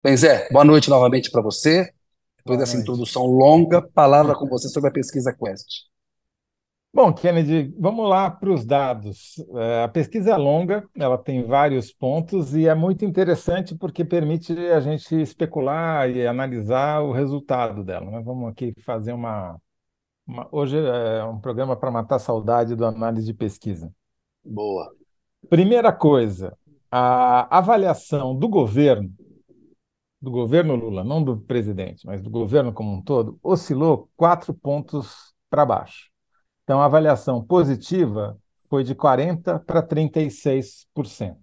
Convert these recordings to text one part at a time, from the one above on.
Bem, Zé, boa noite novamente para você. Depois Boa dessa noite. introdução longa, palavra com você sobre a pesquisa Quest. Bom, Kennedy, vamos lá para os dados. A pesquisa é longa, ela tem vários pontos e é muito interessante porque permite a gente especular e analisar o resultado dela, né? Vamos aqui fazer Hoje é um programa para matar a saudade do análise de pesquisa. Boa. Primeira coisa, a avaliação do governo Lula, não do presidente, mas do governo como um todo, oscilou 4 pontos para baixo. Então, a avaliação positiva foi de 40% para 36%.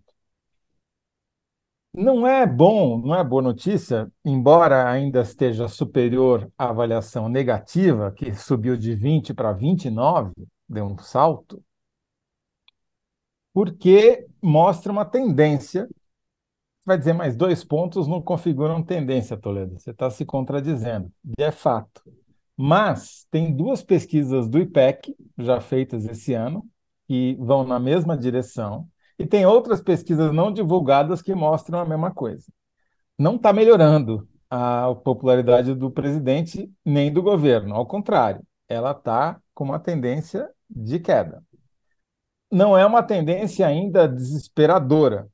Não é bom, não é boa notícia, embora ainda esteja superior à avaliação negativa, que subiu de 20 para 29, deu um salto, porque mostra uma tendência. Você vai dizer, mais 2 pontos não configuram tendência, Toledo. Você está se contradizendo. E é fato. Mas tem duas pesquisas do IPEC, já feitas esse ano, que vão na mesma direção, e tem outras pesquisas não divulgadas que mostram a mesma coisa. Não está melhorando a popularidade do presidente nem do governo, ao contrário, ela está com uma tendência de queda. Não é uma tendência ainda desesperadora,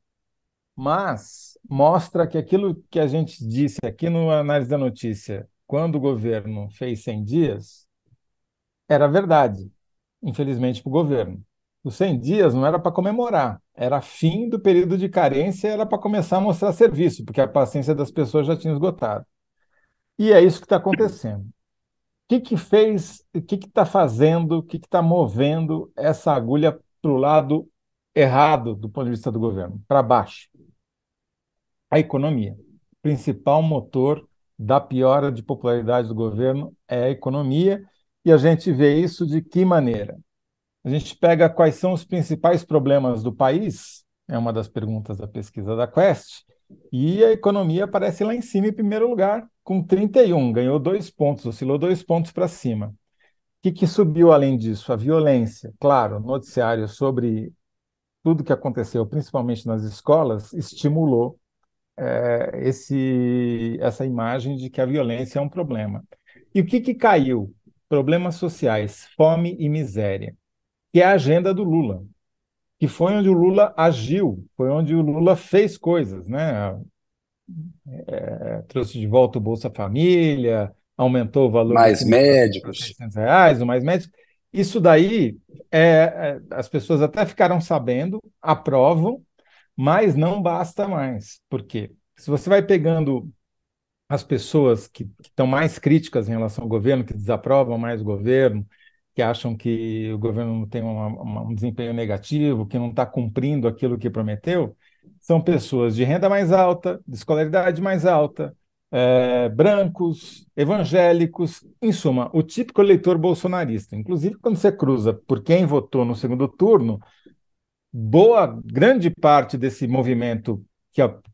mas mostra que aquilo que a gente disse aqui no Análise da Notícia, quando o governo fez 100 dias, era verdade, infelizmente, para o governo. Os 100 dias não era para comemorar, era fim do período de carência, era para começar a mostrar serviço, porque a paciência das pessoas já tinha esgotado. E é isso que está acontecendo. O que que fez, o que está fazendo, o que está movendo essa agulha para o lado errado do ponto de vista do governo, para baixo? A economia. O principal motor da piora de popularidade do governo é a economia, e a gente vê isso de que maneira? A gente pega quais são os principais problemas do país, é uma das perguntas da pesquisa da Quest, e a economia aparece lá em cima em primeiro lugar, com 31, ganhou 2 pontos, oscilou 2 pontos para cima. O que subiu além disso? A violência. Claro, o noticiário sobre tudo que aconteceu, principalmente nas escolas, estimulou essa imagem de que a violência é um problema. E o que caiu? Problemas sociais, fome e miséria, que é a agenda do Lula, que foi onde o Lula agiu, foi onde o Lula fez coisas, né? Trouxe de volta o Bolsa Família, aumentou o valor do Mais financiamento para médicos. R$ 600, o Mais Médicos. Isso daí, as pessoas até ficaram sabendo, aprovam, mas não basta mais. Por quê? Se você vai pegando as pessoas que estão mais críticas em relação ao governo, que desaprovam mais o governo, que acham que o governo tem um desempenho negativo, que não está cumprindo aquilo que prometeu, são pessoas de renda mais alta, de escolaridade mais alta, brancos, evangélicos, em suma, o típico eleitor bolsonarista. Inclusive, quando você cruza por quem votou no segundo turno, grande parte desse movimento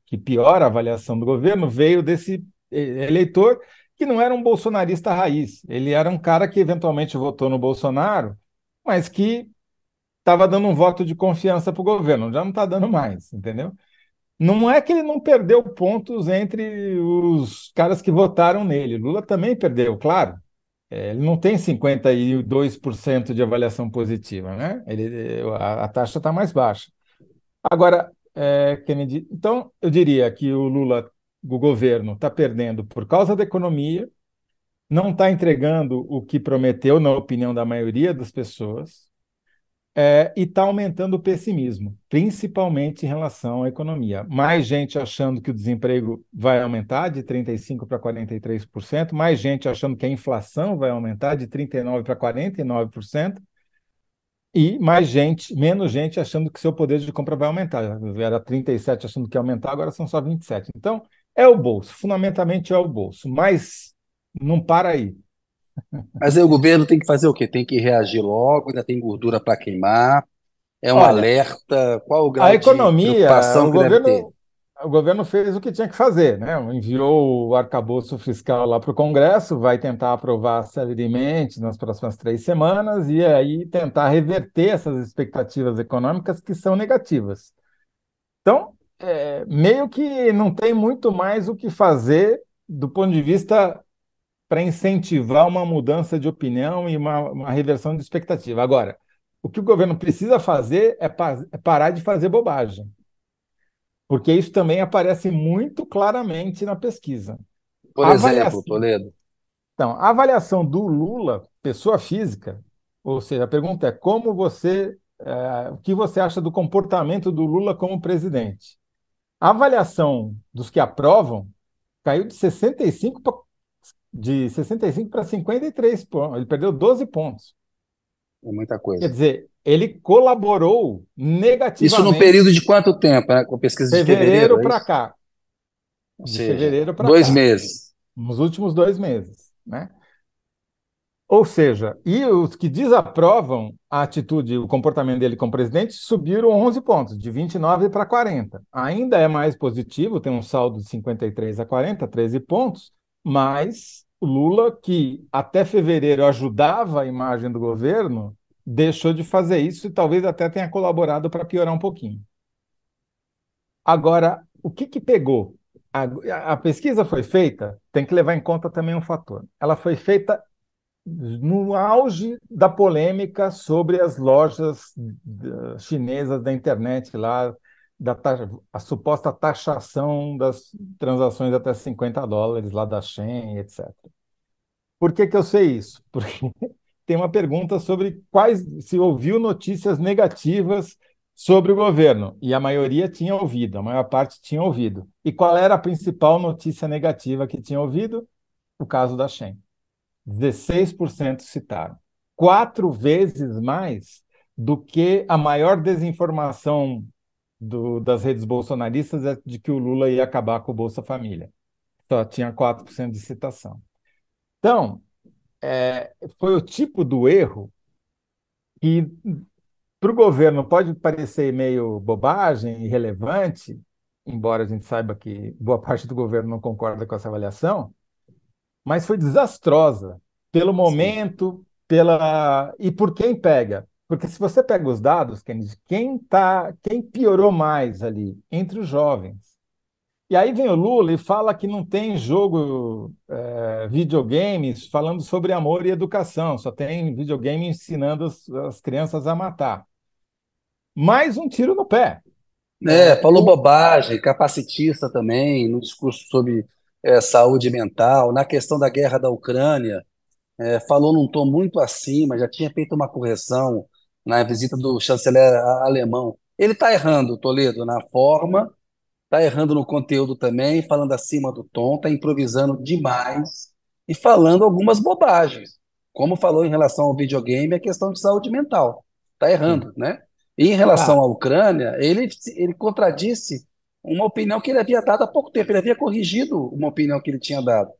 que piora a avaliação do governo veio desse eleitor que não era um bolsonarista raiz. Ele era um cara que eventualmente votou no Bolsonaro, mas que estava dando um voto de confiança para o governo. Já não está dando mais, entendeu? Não é que ele não perdeu pontos entre os caras que votaram nele. Lula também perdeu, claro. Ele não tem 52% de avaliação positiva, né? A taxa está mais baixa. Agora, Kennedy, então eu diria que o Lula, o governo, está perdendo por causa da economia, não está entregando o que prometeu, na opinião da maioria das pessoas, e está aumentando o pessimismo, principalmente em relação à economia. Mais gente achando que o desemprego vai aumentar de 35% para 43%, mais gente achando que a inflação vai aumentar de 39% para 49%. E mais gente, menos gente achando que seu poder de compra vai aumentar. Era 37 achando que ia aumentar, agora são só 27. Então, é o bolso, fundamentalmente é o bolso, mas não para aí. Mas aí o governo tem que fazer o quê? Tem que reagir logo, ainda tem gordura para queimar. É um Olha, alerta. Qual o a grau de economia, preocupação que deve ter? o governo fez o que tinha que fazer, né? Enviou o arcabouço fiscal lá para o Congresso, vai tentar aprovar celeremente nas próximas 3 semanas e aí tentar reverter essas expectativas econômicas que são negativas. Então, meio que não tem muito mais o que fazer do ponto de vista para incentivar uma mudança de opinião e uma reversão de expectativa. Agora, o que o governo precisa fazer é parar de fazer bobagem, porque isso também aparece muito claramente na pesquisa. Por A exemplo, avaliação, Toledo, então, a avaliação do Lula, pessoa física, ou seja, a pergunta é o que você acha do comportamento do Lula como presidente? A avaliação dos que aprovam caiu de 65 para 53 pontos. Ele perdeu 12 pontos. é muita Quer coisa. dizer, ele colaborou Isso no período negativamente de quanto tempo, né? Com pesquisa de fevereiro, fevereiro é para isso? cá, Ou de seja, fevereiro para dois cá, meses. nos últimos 2 meses, né? Ou seja, e os que desaprovam a atitude, o comportamento dele como presidente, subiram 11 pontos, de 29 para 40. Ainda é mais positivo, tem um saldo de 53 a 40, 13 pontos, mas o Lula, que até fevereiro ajudava a imagem do governo, deixou de fazer isso e talvez até tenha colaborado para piorar um pouquinho. Agora, o que que pegou? A pesquisa foi feita, tem que levar em conta também um fator. Ela foi feita no auge da polêmica sobre as lojas chinesas da internet lá, a suposta taxação das transações até US$ 50 lá da Shein, etc. Por que que eu sei isso? Porque tem uma pergunta sobre se ouviu notícias negativas sobre o governo, e a maioria tinha ouvido, a maior parte tinha ouvido. E qual era a principal notícia negativa que tinha ouvido? O caso da Shein. 16% citaram. 4 vezes mais do que a maior desinformação das redes bolsonaristas é de que o Lula ia acabar com o Bolsa Família. Só tinha 4% de citação. Então, foi o tipo do erro que, para o governo, pode parecer meio bobagem, irrelevante, embora a gente saiba que boa parte do governo não concorda com essa avaliação, mas foi desastrosa pelo Sim. momento, e por quem pega. Porque se você pega os dados, Kennedy, quem piorou mais ali? Entre os jovens. E aí vem o Lula e fala que não tem jogo, videogames falando sobre amor e educação, só tem videogame ensinando as crianças a matar. Mais um tiro no pé. É, falou O, bobagem, capacitista também, no discurso sobre saúde mental, na questão da guerra da Ucrânia, falou num tom muito acima, já tinha feito uma correção na visita do chanceler alemão. Ele está errando, Toledo, na forma, está errando no conteúdo também, falando acima do tom, está improvisando demais e falando algumas bobagens, como falou em relação ao videogame, a questão de saúde mental. Está sim. errando, né? E em relação Ah, à Ucrânia, ele contradisse uma opinião que ele havia dado há pouco tempo, ele havia corrigido uma opinião que ele tinha dado.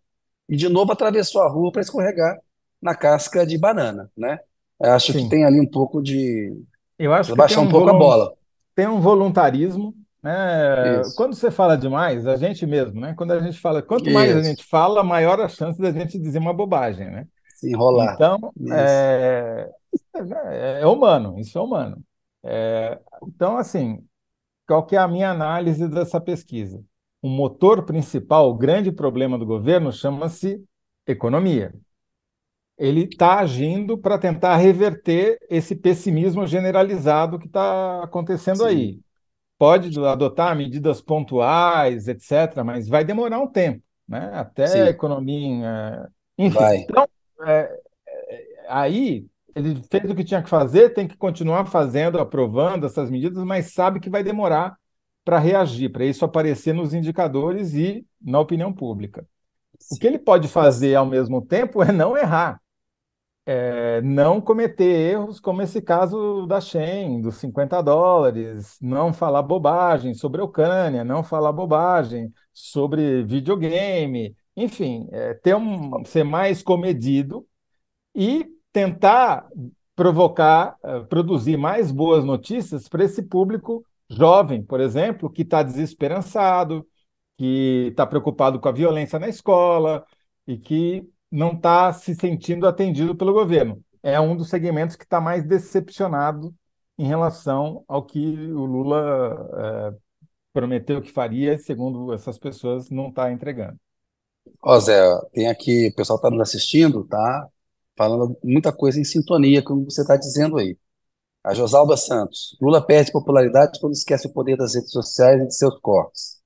E de novo atravessou a rua para escorregar na casca de banana, né? Eu acho que sim. tem ali um pouco de. Eu acho Precisa que baixar um pouco a bola. tem um voluntarismo, né? Isso. Quando você fala demais, a gente mesmo, né? Quando a gente fala, quanto mais a Isso. gente fala, maior a chance da gente dizer uma bobagem, né? Se enrolar. Então, Isso. é humano, isso é humano. Então, assim, qual que é a minha análise dessa pesquisa? O motor principal, o grande problema do governo chama-se economia. Ele está agindo para tentar reverter esse pessimismo generalizado que está acontecendo Sim. aí. Pode adotar medidas pontuais, etc., mas vai demorar um tempo, né? Até a Sim. economia. Enfim, Vai. então, é, aí ele fez o que tinha que fazer, tem que continuar fazendo, aprovando essas medidas, mas sabe que vai demorar para reagir, para isso aparecer nos indicadores e na opinião pública. O que Sim. ele pode Tá. fazer ao mesmo tempo é não errar, não cometer erros como esse caso da Shein, dos US$ 50, não falar bobagem sobre a Ucrânia, não falar bobagem sobre videogame, enfim, ser mais comedido e tentar produzir mais boas notícias para esse público jovem, por exemplo, que está desesperançado, que está preocupado com a violência na escola e que não está se sentindo atendido pelo governo. É um dos segmentos que está mais decepcionado em relação ao que o Lula prometeu que faria, e, segundo essas pessoas, não está entregando. Ó, Zé, tem aqui, o pessoal está nos assistindo, tá? Falando muita coisa em sintonia com o que você está dizendo aí. A Josalba Santos. Lula perde popularidade quando esquece o poder das redes sociais e de seus cortes.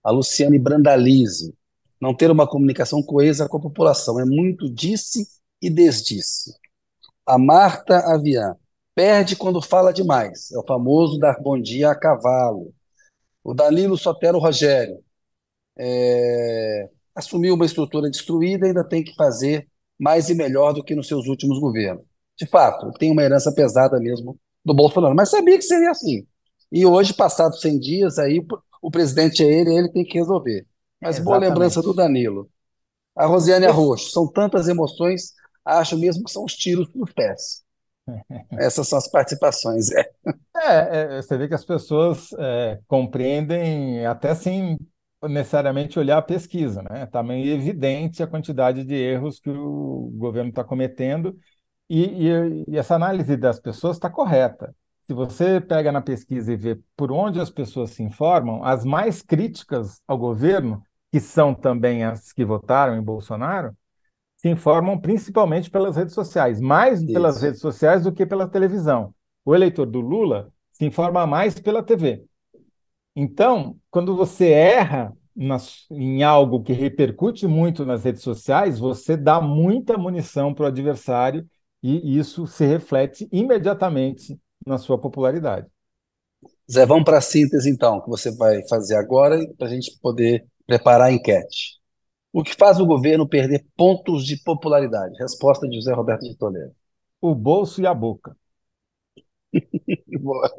A Luciane Brandalize. Não ter uma comunicação coesa com a população. É muito disse e desdisse. A Marta Avian. Perde quando fala demais. É o famoso dar bom dia a cavalo. O Danilo Sotero Rogério. Assumiu uma estrutura destruída e ainda tem que fazer mais e melhor do que nos seus últimos governos. De fato, tem uma herança pesada mesmo do Bolsonaro, mas sabia que seria assim. E hoje, passados 100 dias, aí o presidente é ele tem que resolver. Mas boa lembrança do Exatamente. Danilo. A Rosiane Esse, Arroxo, são tantas emoções, acho mesmo que são os tiros nos pés. Essas são as participações. É. você vê que as pessoas compreendem até sem necessariamente olhar a pesquisa, né? Está meio evidente a quantidade de erros que o governo está cometendo e essa análise das pessoas está correta. Se você pega na pesquisa e vê por onde as pessoas se informam, as mais críticas ao governo, que são também as que votaram em Bolsonaro, se informam principalmente pelas redes sociais, mais pelas Isso. redes sociais do que pela televisão. O eleitor do Lula se informa mais pela TV. Então, quando você erra em algo que repercute muito nas redes sociais, você dá muita munição para o adversário e isso se reflete imediatamente na sua popularidade. Zé, vamos para a síntese então, que você vai fazer agora, para a gente poder preparar a enquete. O que faz o governo perder pontos de popularidade? Resposta de José Roberto de Toledo. O bolso e a boca. Boa.